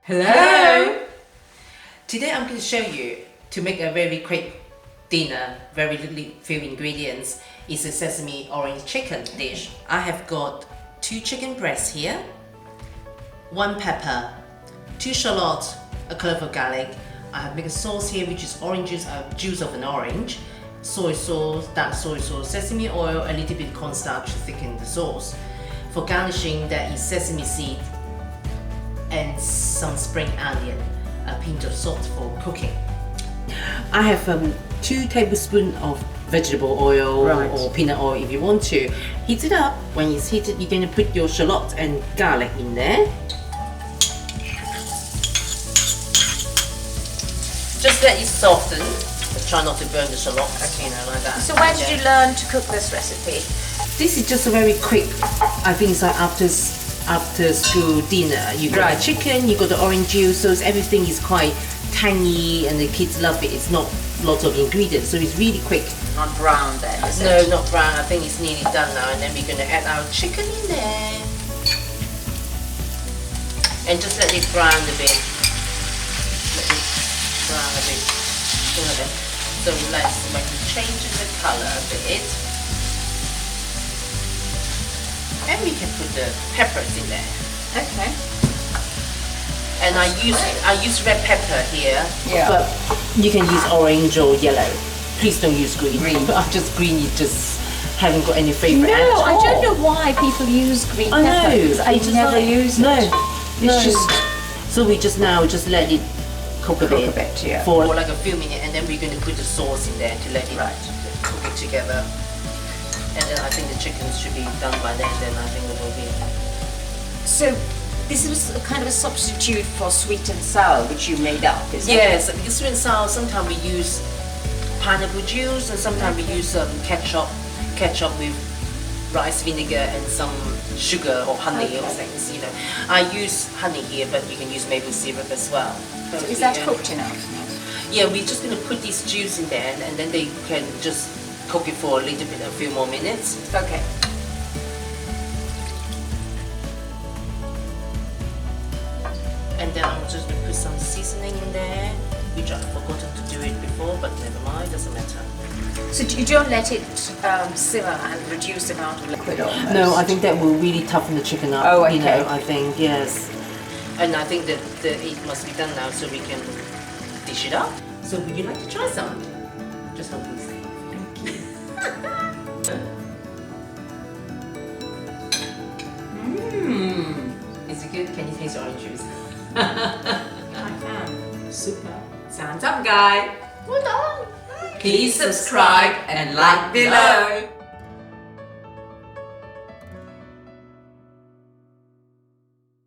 Hello! Today I'm going to show you to make a very quick dinner, very few ingredients. It's a sesame orange chicken dish. I have got 2 chicken breasts here, 1 pepper, 2 shallots, a clove of garlic. I have made a sauce here which is orange juice of an orange, soy sauce, dark soy sauce, sesame oil, a little bit cornstarch to thicken the sauce. For garnishing there is sesame seed and some spring onion, a pinch of salt for cooking. I have 2 tablespoons of vegetable oil or peanut oil if you want to. Heat it up. When it's heated, you're going to put your shallots and garlic in there. Just let it soften, but try not to burn the shallots, you know, like that. So where did you learn to cook this recipe? This is just a very quick, I think it's like after school dinner. You got the chicken, you got the orange juice, so everything is quite tangy and the kids love it. It's not lots of ingredients, so it's really quick. Not brown then, is No, it? not brown. I think it's nearly done now, and then we're going to add our chicken in there. And just let it brown a bit. Let it brown a bit. So let's when it changes the colour a bit. And we can put the peppers in there. Okay. And I use red pepper here, Yeah. but you can use orange or yellow. Please don't use green. I just green. You just haven't got any favourite. No, I don't know why people use green I know. peppers. I never use it. No, It's just so we just let it cook a bit, yeah. for like a few minutes, and then we're going to put the sauce in there to let it cook it together. And then I think the chicken should be done by then. Then I think it will be. So this was a kind of a substitute for sweet and sour, which you made up, is it? Yes, because sweet and sour. Sometimes we use pineapple juice, and sometimes we use ketchup with rice vinegar and some sugar or honey or things. You know, I use honey here, but you can use maple syrup as well. So is that cooked enough? Yeah, we're just going to put this juice in there, and then they can just cook it for a little bit, a few more minutes. Okay. And then I'm just going to put some seasoning in there, which I've forgotten to do it before, but never mind, doesn't matter. So you don't let it simmer and reduce the amount of liquid almost? No, I think that will really toughen the chicken up. Oh, okay. You know, I think, yes. And I think that it must be done now, so we can dish it up. So would you like to try some? Just help me say. Is it good? Can you taste the orange juice? I can. Super. Sounds up, guy. Well done. Please subscribe and like below.